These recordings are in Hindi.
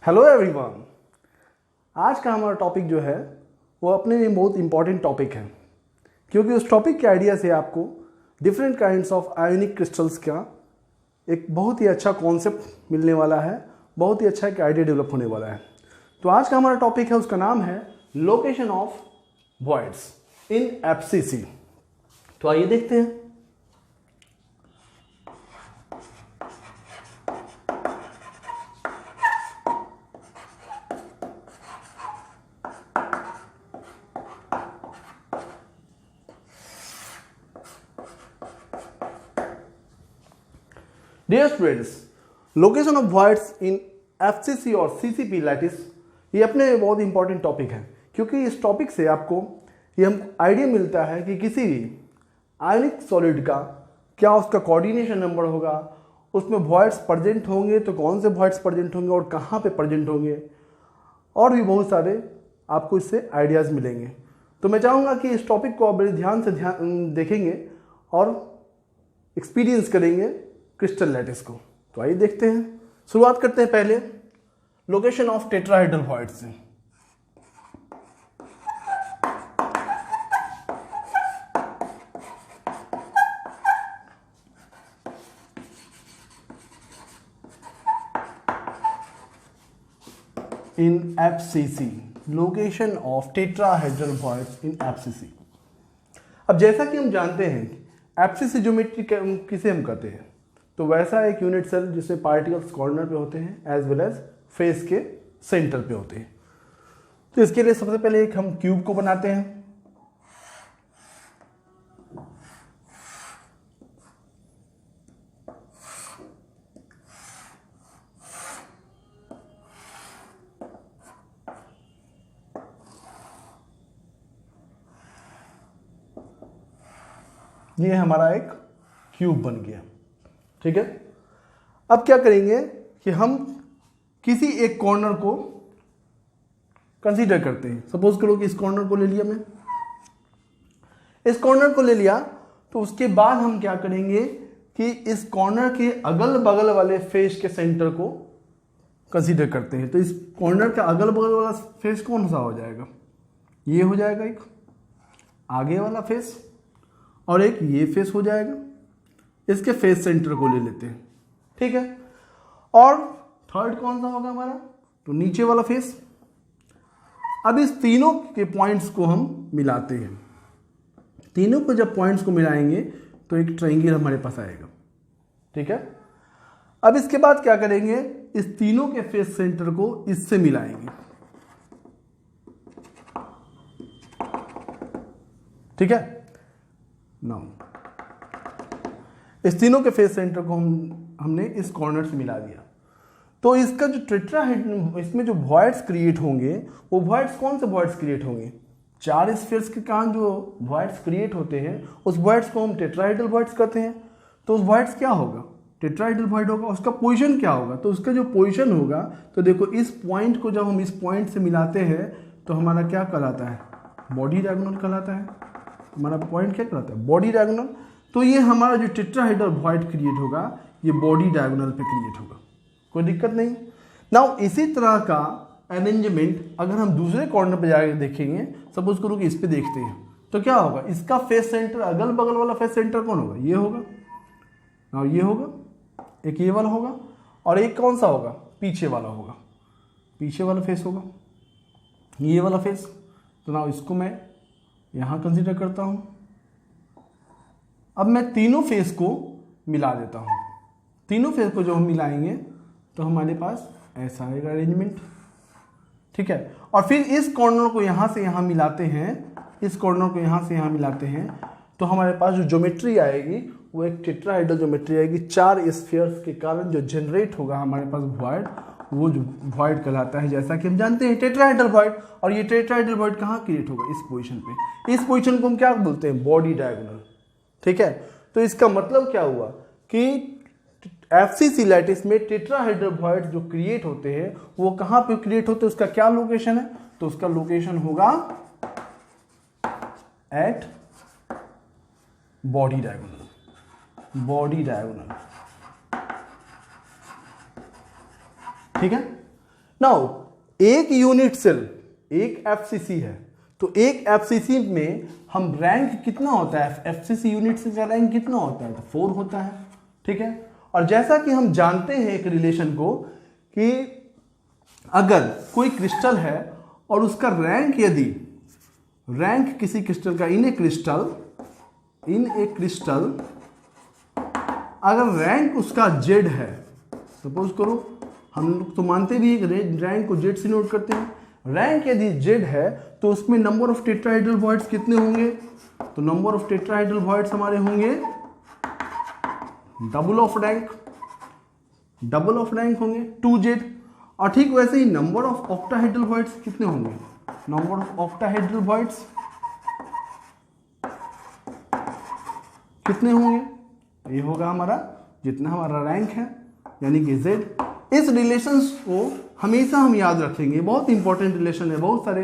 Hello everyone. आज का हमारा टॉपिक जो है वो अपने में बहुत इंपॉर्टेंट टॉपिक है, क्योंकि उस टॉपिक के आइडिया से आपको different kinds of ionic crystals का एक बहुत ही अच्छा कॉन्सेप्ट मिलने वाला है, बहुत ही अच्छा एक आइडिया डेवलप होने वाला है। तो आज का हमारा टॉपिक है, उसका नाम है location of voids in FCC. तो आइए देखते हैं। Dear students, location of voids in FCC और सीसीपी लैटिस ये अपने में बहुत इंपॉर्टेंट टॉपिक है, क्योंकि इस टॉपिक से आपको ये हम आइडिया मिलता है कि किसी भी आयनिक सॉलिड का क्या उसका कोऑर्डिनेशन नंबर होगा, उसमें वॉइड्स प्रेजेंट होंगे तो कौन से वॉइड्स प्रेजेंट होंगे और कहाँ पे प्रेजेंट होंगे, और भी बहुत सारे आपको इससे आइडियाज़ मिलेंगे। तो मैं चाहूँगा कि इस टॉपिक को आप बड़े ध्यान से देखेंगे और एक्सपीरियंस करेंगे क्रिस्टल लैटिस को। तो आइए देखते हैं, शुरुआत करते हैं पहले लोकेशन ऑफ टेट्राहेड्रल वॉइड से। In FCC, location of tetrahedral voids in FCC. अब जैसा कि हम जानते हैं एफसीसी ज्योमेट्री किसे हम कहते हैं, तो वैसा एक यूनिट सेल जिसमें पार्टिकल्स कॉर्नर पे होते हैं एज वेल एज फेस के सेंटर पे होते हैं। तो इसके लिए सबसे पहले एक हम क्यूब को बनाते हैं। ये हमारा एक क्यूब बन गया, ठीक है। अब क्या करेंगे कि हम किसी एक कॉर्नर को कंसीडर करते हैं। सपोज करो कि इस कॉर्नर को ले लिया, मैं इस कॉर्नर को ले लिया, तो उसके बाद हम क्या करेंगे कि इस कॉर्नर के अगल बगल वाले फेस के सेंटर को कंसीडर करते हैं। तो इस कॉर्नर का अगल बगल वाला फेस कौन सा हो जाएगा, ये हो जाएगा एक आगे वाला फेस, और एक ये फेस हो जाएगा। इसके फेस सेंटर को ले लेते हैं, ठीक है। और थर्ड कौन सा होगा हमारा, तो नीचे वाला फेस। अब इस तीनों के पॉइंट्स को हम मिलाते हैं। तीनों को जब पॉइंट्स को मिलाएंगे तो एक ट्रायंगल हमारे पास आएगा, ठीक है। अब इसके बाद क्या करेंगे, इस तीनों के फेस सेंटर को इससे मिलाएंगे, ठीक है। नाउ इस तीनों के फेस सेंटर को हमने इस कॉर्नर से मिला दिया। तो इसका जो टेट्राहेड्रल, इसमें जो वॉइड्स क्रिएट होंगे, वो वॉइड्स कौन से वॉइड्स क्रिएट होंगे, चार स्फीयर्स के कारण जो वॉइड्स क्रिएट होते हैं उस वॉइड्स को हम टेट्राहेड्रल वॉइड्स कहते हैं। तो उस वॉइड्स क्या होगा, टेट्राहेड्रल वॉइड होगा। उसका पोजीशन क्या होगा, तो उसका जो पोजीशन होगा, तो देखो इस पॉइंट को जब हम इस पॉइंट से मिलाते हैं तो हमारा क्या कहलाता है, बॉडी डायगोनल कहलाता है। हमारा पॉइंट क्या कहलाता है, बॉडी डायगोनल। तो ये हमारा जो टेट्राहेड्रल वॉइड क्रिएट होगा ये बॉडी डायगोनल पे क्रिएट होगा, कोई दिक्कत नहीं। नाउ इसी तरह का अरेंजमेंट अगर हम दूसरे कॉर्नर पे जाकर देखेंगे, सपोज करो कि इस पे देखते हैं, तो क्या होगा, इसका फेस सेंटर, अगल बगल वाला फेस सेंटर कौन होगा, ये होगा, और ये होगा, एक ये वाला होगा, और एक कौन सा होगा, पीछे वाला होगा, पीछे वाला फेस होगा, ये वाला फेस। तो ना इसको मैं यहाँ कंसीडर करता हूँ। अब मैं तीनों फेस को मिला देता हूँ। तीनों फेस को जो हम मिलाएंगे तो हमारे पास ऐसा आएगा अरेंजमेंट, ठीक है। और फिर इस कॉर्नर को यहाँ से यहाँ मिलाते हैं, इस कॉर्नर को यहाँ से यहाँ मिलाते हैं, तो हमारे पास जो ज्योमेट्री आएगी वो एक टेट्राहेड्रल ज्योमेट्री आएगी। चार स्फीयर्स के कारण जो जनरेट होगा हमारे पास वॉइड, वो जो वॉइड कहलाता है, जैसा कि हम जानते हैं टेट्राहेड्रल वॉइड। और ये टेट्राहेड्रल वॉइड कहाँ क्रिएट होगा, इस पोजीशन पे। इस पोजीशन को हम क्या बोलते हैं, बॉडी डायगोनल, ठीक है। तो इसका मतलब क्या हुआ कि एफसीसी लैटिस में टेट्राहेड्रल वॉइड जो क्रिएट होते हैं वो कहाँ पे क्रिएट होते हैं, उसका क्या लोकेशन है, तो उसका लोकेशन होगा at body diagonal, body diagonal, ठीक है। नाउ एक यूनिट सेल एक एफसीसी है, तो एक एफसीसी में हम रैंक कितना होता है, एफसीसी यूनिट सेल का रैंक कितना होता है, तो 4 होता है, ठीक है। और जैसा कि हम जानते हैं एक रिलेशन को कि अगर कोई क्रिस्टल है और उसका रैंक, यदि रैंक किसी क्रिस्टल का इन ए क्रिस्टल अगर रैंक उसका जेड है, सपोज करो, हम लोग तो मानते भी है कि रैंक को जेड से नोट करते हैं, रैंक यदि जेड है तो उसमें नंबर ऑफ टेट्राहेड्रल वॉइड्स कितने होंगे, तो नंबर ऑफ टेट्राहेड्रल वॉइड्स हमारे होंगे डबल ऑफ रैंक होंगे 2z। और ठीक वैसे ही नंबर ऑफ ऑक्टाहेड्रल वॉइड्स कितने होंगे, नंबर ऑफ ऑक्टाहेड्रल वॉइड्स कितने होंगे, ये होगा हमारा जितना हमारा रैंक है यानी कि z। इस रिलेशन को हमेशा हम याद रखेंगे, बहुत इंपॉर्टेंट रिलेशन है, बहुत सारे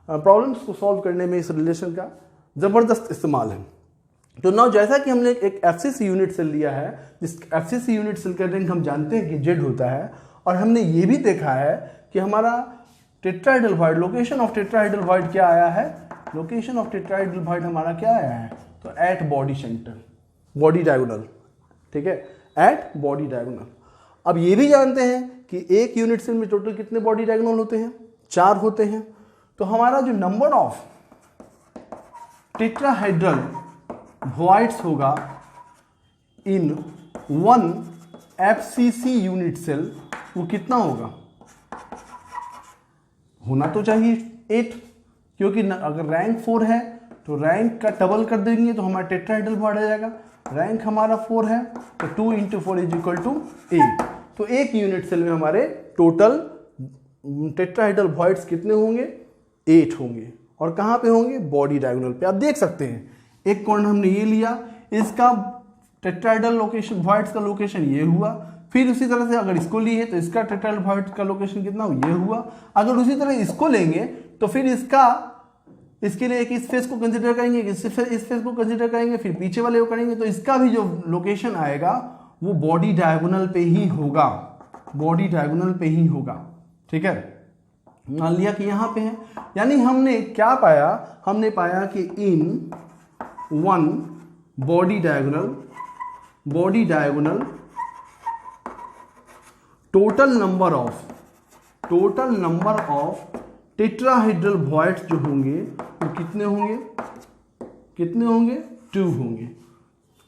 प्रॉब्लम्स को सॉल्व करने में इस रिलेशन का जबरदस्त इस्तेमाल है। तो ना जैसा कि हमने एक एफसीसी यूनिट सेल लिया है, जिस एफसीसी यूनिट सेल का रैंक हम जानते हैं कि जेड होता है, और हमने ये भी देखा है कि हमारा tetrahedral void, location of tetrahedral void क्या आया है, लोकेशन ऑफ टेट्राहेड्रल वॉइड हमारा क्या आया है, तो at body center, body diagonal, ठीक है, एट बॉडी डायगोनल। अब ये भी जानते हैं कि एक यूनिट सेल में टोटल कितने बॉडी डायगोनल होते हैं, 4 होते हैं। तो हमारा जो नंबर ऑफ टेट्राहेड्रल वॉइड्स होगा इन 1 एफसीसी यूनिट सेल, वो कितना होगा, होना तो चाहिए 8, क्योंकि अगर रैंक 4 है तो रैंक का डबल कर देंगे तो हमारा टेट्राहेड्रल वॉइड आ जाएगा। रैंक हमारा 4 है तो 2 × 4 = 8। तो एक यूनिट सेल में हमारे टोटल टेट्राहेड्रल वॉइड्स कितने होंगे, 8 होंगे। और कहाँ पे होंगे, बॉडी डायगोनल पे। आप देख सकते हैं एक कॉर्नर हमने ये लिया, इसका टेट्राहेड्रल लोकेशन वॉइड्स का लोकेशन ये हुआ, फिर उसी तरह से अगर इसको लिए तो इसका टेट्राहेड्रल वॉइड्स का लोकेशन कितना हुआ, ये हुआ। अगर उसी तरह इसको लेंगे तो फिर इसके लिए एक इस फेस को कंसीडर करेंगे, इस फेस को कंसीडर करेंगे, फिर पीछे वाले को करेंगे, तो इसका भी जो लोकेशन आएगा वो बॉडी डायगोनल पे ही होगा, बॉडी डायगोनल पे ही होगा, ठीक है। मान लिया कि यहाँ पे है, यानी हमने क्या पाया, हमने पाया कि इन 1 body diagonal total number of tetrahedral voids जो होंगे वो कितने होंगे 2 होंगे।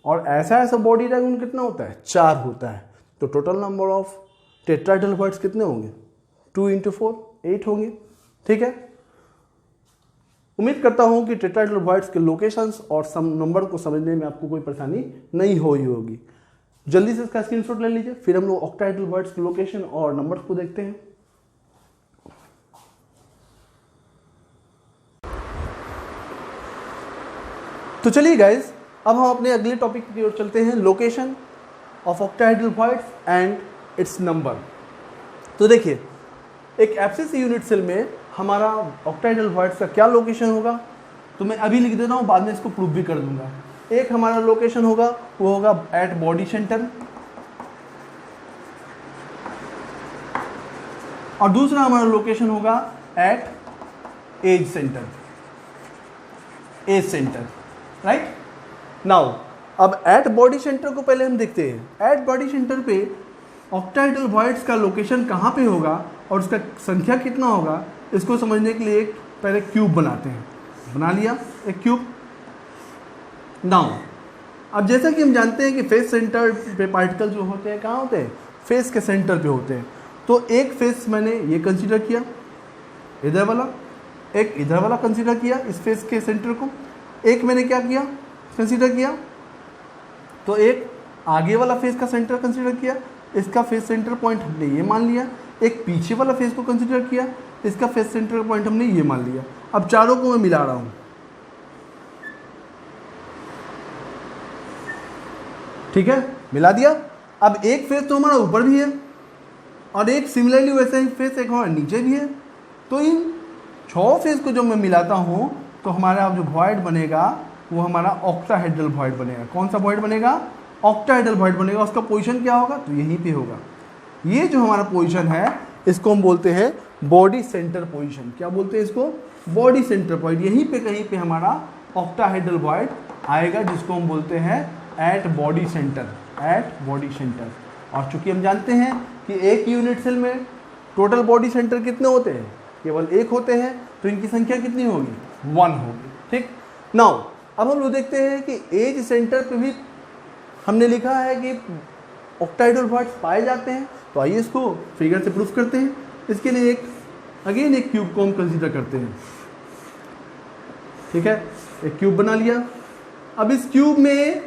और ऐसा बॉडी डायगोनल कितना होता है, 4 होता है। तो total number of tetrahedral voids कितने होंगे, 2 × 4 8 होंगे, ठीक है। उम्मीद करता हूं कि टेट्राहेड्रल वॉइड्स के लोकेशंस और सम नंबर को समझने में आपको कोई परेशानी नहीं हुई होगी। जल्दी से इसका स्क्रीनशॉट ले लीजिए, फिर हम लोग ऑक्टाहेड्रल वॉइड्स के लोकेशन और नंबर्स को देखते हैं। तो चलिए गाइज, अब हम अपने अगले टॉपिक की ओर चलते हैं, location of octahedral voids and it's number. तो देखिए, एक एफसीसी यूनिट सेल में हमारा ऑक्टाहेड्रल वॉइड्स का क्या लोकेशन होगा, तो मैं अभी लिख देता हूँ, बाद में इसको प्रूव भी कर दूंगा। एक हमारा लोकेशन होगा वो होगा एट बॉडी सेंटर, और दूसरा हमारा लोकेशन होगा at edge center, right. Now अब एट बॉडी सेंटर को पहले हम देखते हैं। एट बॉडी सेंटर पे ऑक्टाहेड्रल वॉइड्स का लोकेशन कहाँ पे होगा और उसका संख्या कितना होगा, इसको समझने के लिए एक पहले क्यूब बनाते हैं। बना लिया एक क्यूब। नाउ अब जैसा कि हम जानते हैं कि फेस सेंटर पे पार्टिकल जो होते हैं कहाँ होते हैं, फेस के सेंटर पे होते हैं। तो एक फेस मैंने ये कंसीडर किया, इधर वाला, एक इधर वाला कंसीडर किया इस फेस के सेंटर को, एक मैंने क्या किया, कंसीडर किया, तो एक आगे वाला फेस का सेंटर कंसीडर किया, इसका फेस सेंटर पॉइंट हमने ये मान लिया। एक पीछे वाला फेस को कंसीडर किया, इसका फेस सेंटर पॉइंट हमने ये मान लिया। अब चारों को मैं मिला रहा हूं, ठीक है, मिला दिया। अब एक फेस तो हमारा ऊपर भी है और एक सिमिलरली वैसे ही फेस एक हमारा नीचे भी है। तो इन 6 फेस को जब मैं मिलाता हूं तो हमारा जो वॉइड बनेगा वो हमारा ऑक्टाहेड्रल वॉइड बनेगा। कौन सा वॉइड बनेगा, ऑक्टाहेड्रल वॉइड बनेगा। उसका पोजीशन क्या होगा, तो यहीं पे होगा। ये जो हमारा पोजीशन है इसको हम बोलते हैं बॉडी सेंटर पोजीशन। क्या बोलते हैं इसको? Body centre point. यहीं पे कहीं पे हमारा ऑक्टाहेड्रल वॉइड आएगा, जिसको हम बोलते हैं at body center, at body center. और चूंकि हम जानते हैं कि एक यूनिट सेल में टोटल बॉडी सेंटर कितने होते हैं? केवल एक होते हैं, तो इनकी संख्या कितनी होगी? 1 होगी। ठीक, नाउ अब हम लोग देखते हैं कि एज सेंटर पे भी हमने लिखा है कि ऑक्टाहेड्रल वॉइड्स पाए जाते हैं। तो आइए इसको फिगर से प्रूफ करते हैं। इसके लिए एक क्यूब को हम कंसीडर करते हैं। ठीक है, एक क्यूब बना लिया। अब इस क्यूब में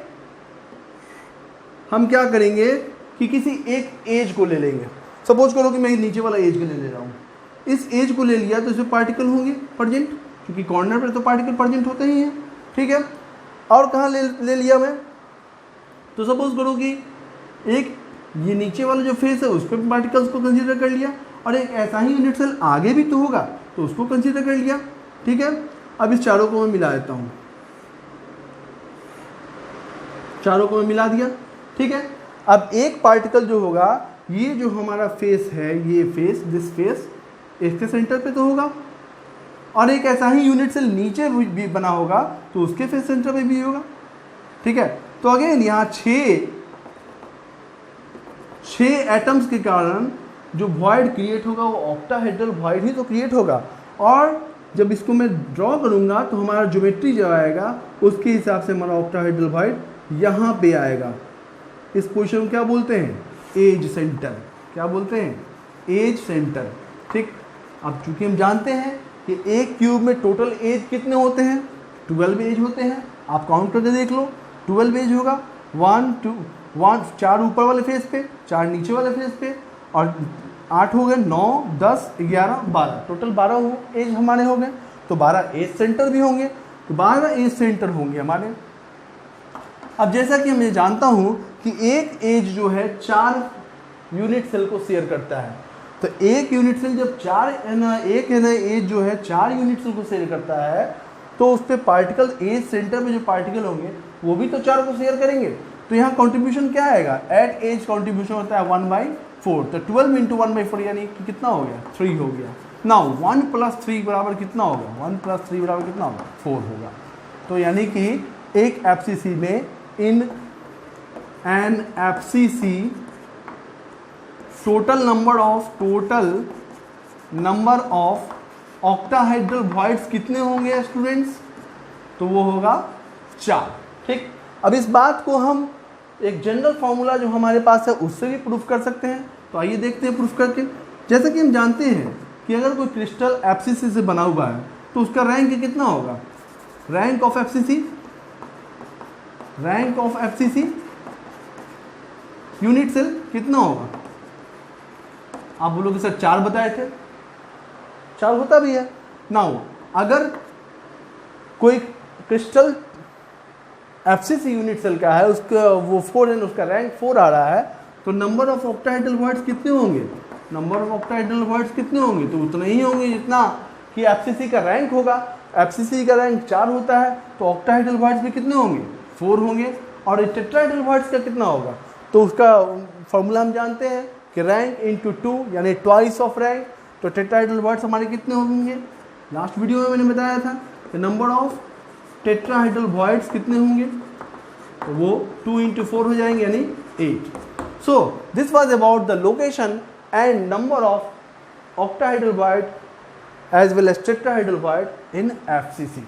हम क्या करेंगे कि किसी एक एज को ले लेंगे। सपोज करो कि मैं नीचे वाला एज को ले रहा हूँ। इस एज को ले लिया तो इसमें पार्टिकल होंगे प्रेजेंट, क्योंकि कॉर्नर पर तो पार्टिकल प्रेजेंट होते ही हैं। ठीक है, और कहाँ ले लिया मैं? तो सपोज करो कि एक ये नीचे वाला जो फेस है उस पर पार्टिकल्स को कंसीडर कर लिया, और एक ऐसा ही यूनिट सेल आगे भी तो होगा तो उसको कंसीडर कर लिया। ठीक है, अब इस चारों को मैं मिला देता हूँ, चारों को मैं मिला दिया। ठीक है, अब एक पार्टिकल जो होगा, ये जो हमारा फेस है, ये फेस, दिस फेस इसके सेंटर पे तो होगा, और एक ऐसा ही यूनिट सेल नीचे भी बना होगा तो उसके फेस सेंटर पे भी होगा। ठीक है, तो अगेन यहाँ 6 एटम्स के कारण जो वॉइड क्रिएट होगा वो ऑक्टाहेड्रल वॉइड ही तो क्रिएट होगा। और जब इसको मैं ड्रॉ करूँगा तो हमारा ज्योमेट्री जो आएगा उसके हिसाब से हमारा ऑक्टाहेड्रल वॉइड यहाँ पे आएगा। इस पोजीशन को क्या बोलते हैं? Edge center. क्या बोलते हैं? Edge center. ठीक, अब चूंकि हम जानते हैं कि एक क्यूब में टोटल एज कितने होते हैं? 12 एज होते हैं। आप काउंट करके देख लो, 12 एज होगा। 1 2 1 4 ऊपर वाले फेस पे, 4 नीचे वाले फेस पे, और 8 हो गए, 9 10 11 12, टोटल 12 एज हमारे हो गए। तो 12 एज सेंटर भी होंगे, तो 12 एज सेंटर होंगे हमारे। अब जैसा कि मैं जानता हूँ कि एक एज जो है 4 यूनिट सेल को शेयर करता है, तो एक यूनिट सेल जब 4 एक एज जो है 4 यूनिट सेल को शेयर करता है, तो उस पर पार्टिकल एज सेंटर में जो पार्टिकल होंगे वो भी तो 4 को शेयर करेंगे। तो यहाँ कॉन्ट्रीब्यूशन क्या आएगा? एट एज कॉन्ट्रीब्यूशन होता है 1/4, तो 12 इंटू 1/4 यानी कि कितना हो गया? 3 हो गया। नाउ 1 + 3 बराबर कितना होगा? 1 + 3 बराबर कितना होगा? 4 होगा। तो यानी कि एक एफसीसी में, in an FCC, total number of octahedral voids कितने होंगे स्टूडेंट्स? तो वो होगा 4। ठीक, अब इस बात को हम एक जनरल फॉर्मूला जो हमारे पास है उससे भी प्रूफ कर सकते हैं। तो आइए देखते हैं प्रूफ करके। जैसे कि हम जानते हैं कि अगर कोई क्रिस्टल एफसीसी से बना हुआ है तो उसका रैंक कितना होगा? Rank of FCC unit cell कितना होगा? आप बोलोगे सर 4 बताए थे, 4 होता भी है। नाउ अगर कोई क्रिस्टल एफसीसी यूनिट सेल का है, उसका वो 4 है, उसका रैंक 4 आ रहा है, तो नंबर ऑफ ऑक्टाहेड्रल वॉइड्स कितने होंगे? नंबर ऑफ ऑक्टाहेड्रल वॉइड्स कितने होंगे? तो उतने ही होंगे जितना कि एफसीसी का रैंक होगा। एफसीसी का रैंक 4 होता है, तो ऑक्टाहेड्रल वॉइड्स भी कितने होंगे? 4 होंगे। और टेट्राहेड्रल वॉइड्स का कितना होगा? तो उसका फॉर्मूला हम जानते हैं कि रैंक इंटू 2 यानी ट्वाइस ऑफ रैंक। तो टेट्राहेड्रल वॉइड्स हमारे कितने होंगे? लास्ट वीडियो में मैंने बताया था कि नंबर ऑफ टेट्राहेड्रल वॉइड्स कितने होंगे? तो वो 2 × 4 हो जाएंगे, यानी 8। So this was about the location and number of octahedral void as well as tetrahedral void in FCC.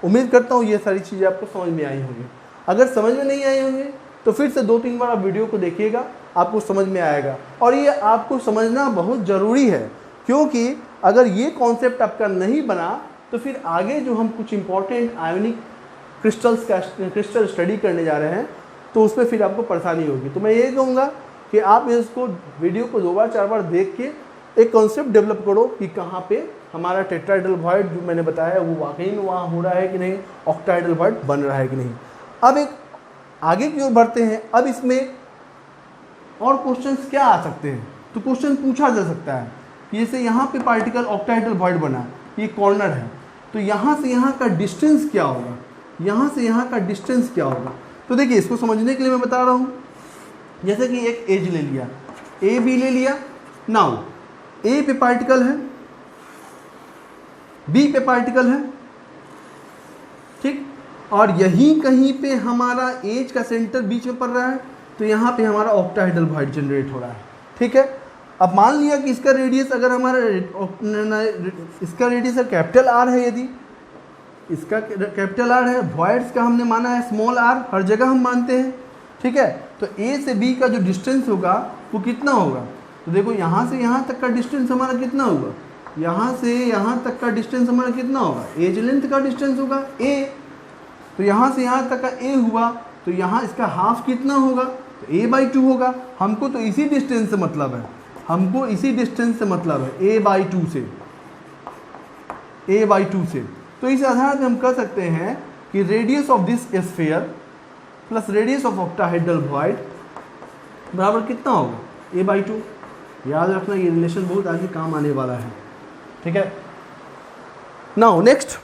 उम्मीद करता हूँ ये सारी चीज़ें आपको समझ में आई होंगी। अगर समझ में नहीं आई होंगी तो फिर से 2-3 बार आप वीडियो को देखिएगा, आपको समझ में आएगा। और ये आपको समझना बहुत ज़रूरी है, क्योंकि अगर ये कॉन्सेप्ट आपका नहीं बना तो फिर आगे जो हम कुछ इंपॉर्टेंट आयोनिक क्रिस्टल स्टडी करने जा रहे हैं तो उसमें फिर आपको परेशानी होगी। तो मैं ये कहूँगा कि आप इसको वीडियो को 2 बार 4 बार देख के एक कॉन्सेप्ट डेवलप करो कि कहाँ पे हमारा टेट्राहेड्रल वॉइड जो मैंने बताया वो वाकई में वहाँ हो रहा है कि नहीं, ऑक्टाहेड्रल वॉइड बन रहा है कि नहीं। अब एक आगे की ओर बढ़ते हैं। अब इसमें और क्वेश्चंस क्या आ सकते हैं? तो क्वेश्चन पूछा जा सकता है कि जैसे यहाँ पे पार्टिकल ऑक्टाहेड्रल वॉइड बना, ये कॉर्नर है, तो यहाँ से यहाँ का डिस्टेंस क्या होगा? यहाँ से यहाँ का डिस्टेंस क्या होगा? तो देखिए इसको समझने के लिए मैं बता रहा हूँ। जैसे कि एक एज ले लिया, ए बी ले लिया। नाउ ए पे पार्टिकल है, बी पे पार्टिकल है, ठीक, और यहीं कहीं पे हमारा एज का सेंटर बीच में पड़ रहा है, तो यहाँ पे हमारा ऑक्टाहेड्रल वॉइड जनरेट हो रहा है, ठीक है। अब मान लिया कि इसका रेडियस अगर हमारा इसका रेडियस कैपिटल आर है, यदि इसका कैपिटल आर है, वॉइड्स का हमने माना है स्मॉल आर, हर जगह हम मानते हैं, ठीक है। तो ए से बी का जो डिस्टेंस होगा वो कितना होगा, तो देखो यहाँ से यहाँ तक का डिस्टेंस हमारा कितना होगा, यहाँ से यहाँ तक का डिस्टेंस हमारा कितना होगा, एज लेंथ का डिस्टेंस होगा ए, तो यहाँ से यहाँ तक का ए हुआ, तो यहाँ इसका हाफ कितना होगा, तो a/2 होगा। हमको तो इसी डिस्टेंस से मतलब है, हमको इसी डिस्टेंस से मतलब है a/2 से, a/2 से। तो इस आधार पे हम कह सकते हैं कि radius of this sphere plus radius of octahedral void बराबर कितना होगा, a/2। याद रखना ये रिलेशन बहुत आगे काम आने वाला है, ठीक है। नाउ नेक्स्ट,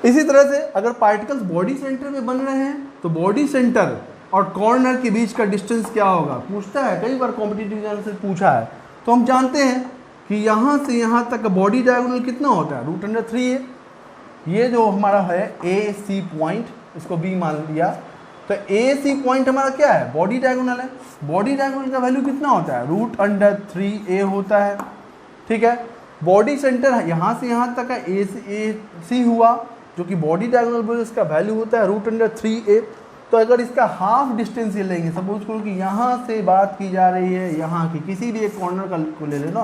इसी तरह से अगर पार्टिकल्स बॉडी सेंटर में बन रहे हैं तो बॉडी सेंटर और कॉर्नर के बीच का डिस्टेंस क्या होगा, पूछता है, कई बार कॉम्पिटिटिव एग्जाम से पूछा है। तो हम जानते हैं कि यहाँ से यहाँ तक का बॉडी डायगोनल कितना होता है, √3a। ये जो हमारा है ए सी पॉइंट, इसको बी मान लिया, तो ए सी पॉइंट हमारा क्या है, बॉडी डायगोनल है। बॉडी डायगोनल का वैल्यू कितना होता है, √3a होता है, ठीक है। बॉडी सेंटर यहाँ से यहाँ तक का ए सी हुआ, जो कि बॉडी डायगोनल इसका वैल्यू होता है √3a। तो अगर इसका हाफ डिस्टेंस ये लेंगे, सपोज करो कि यहाँ से बात की जा रही है, यहाँ की किसी भी एक कॉर्नर का को ले लेना,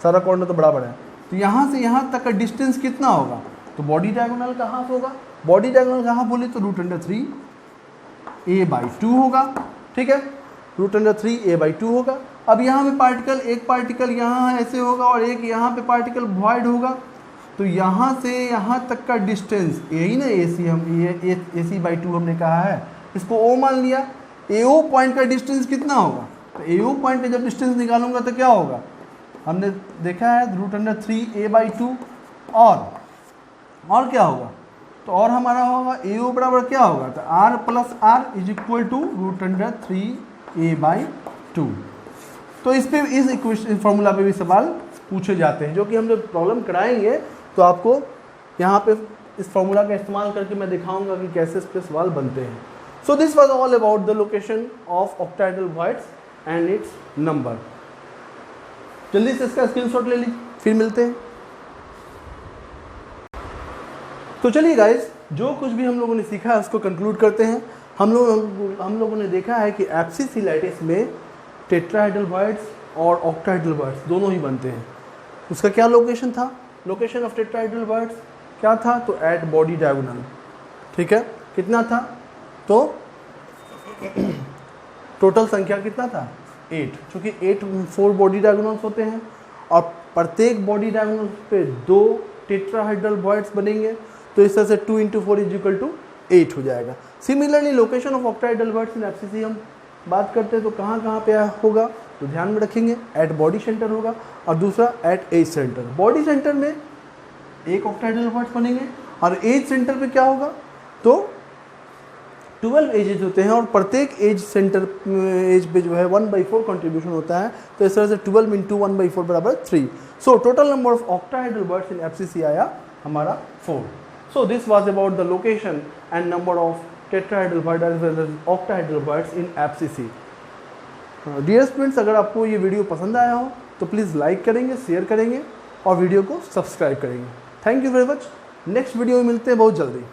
सारा कॉर्नर तो बड़ा बड़ा है, तो यहाँ से यहाँ तक का डिस्टेंस कितना होगा, तो बॉडी डायगोनल का हाफ होगा। बॉडी डायगोनल का हाफ बोले तो √3a/2 होगा, ठीक है, √3a/2 होगा। अब यहाँ पे पार्टिकल, एक पार्टिकल यहाँ ऐसे होगा और एक यहाँ पे पार्टिकल वॉइड होगा, तो यहाँ से यहाँ तक का डिस्टेंस, यही ना AC, हम ये AC/2 हमने कहा है, इसको O मान लिया। AO पॉइंट का डिस्टेंस कितना होगा, तो AO पॉइंट का जब डिस्टेंस निकालूंगा तो क्या होगा, हमने देखा है √3a/2, और क्या होगा, तो और हमारा होगा AO बराबर क्या होगा, तो R + R = √3a/2। तो इस पे, इस इक्वेशन फॉर्मूला पे भी सवाल पूछे जाते हैं, जो कि हम जब प्रॉब्लम कराएंगे तो आपको यहाँ पे इस फॉर्मूला का इस्तेमाल करके मैं दिखाऊंगा कि कैसे इस पे सवाल बनते हैं। सो this was all about the location of octahedral voids and it's number. जल्दी से इसका स्क्रीनशॉट ले लीजिए, फिर मिलते हैं। तो चलिए गाइस, जो कुछ भी हम लोगों ने सीखा है उसको कंक्लूड करते हैं। हम लोगों ने देखा है कि एब्सिस लैटिस में टेट्राहेड्रल वॉइड्स और ऑक्टाहेड्रल वॉइड्स दोनों ही बनते हैं। उसका क्या लोकेशन था, लोकेशन ऑफ टेट्राहेड्रल वॉइड्स क्या था, तो एट बॉडी डायगोनल, ठीक है। कितना था, तो टोटल संख्या कितना था, 8, क्योंकि 4 बॉडी डायगोनल्स होते हैं और प्रत्येक बॉडी डायगोनल पे 2 टेट्राहेड्रल वॉइड्स बनेंगे, तो इस तरह से 2 × 4 = 8 हो जाएगा। Similarly location of octahedral voids in abscess हम बात करते हैं तो कहाँ पे होगा, तो ध्यान में रखेंगे एट बॉडी सेंटर होगा और दूसरा at edge center. Body center में एक ऑक्टाहेड्रल वॉइड्स बनेंगे और एज सेंटर पे क्या होगा, तो 12 एजेस होते हैं और प्रत्येक एज सेंटर एज पे जो है 1/4 कंट्रीब्यूशन होता है, तो इस तरह से 12 × 1/4 बराबर 3। So total number of octahedral voids in एब्सिस आया हमारा 4। So this was about the location and number of tetrahedral void as well as octahedral voids in एब्सिस। डियर स्टूडेंट्स, अगर आपको ये वीडियो पसंद आया हो तो प्लीज़ लाइक करेंगे, शेयर करेंगे और वीडियो को सब्सक्राइब करेंगे। Thank you very much. Next video में मिलते हैं बहुत जल्दी।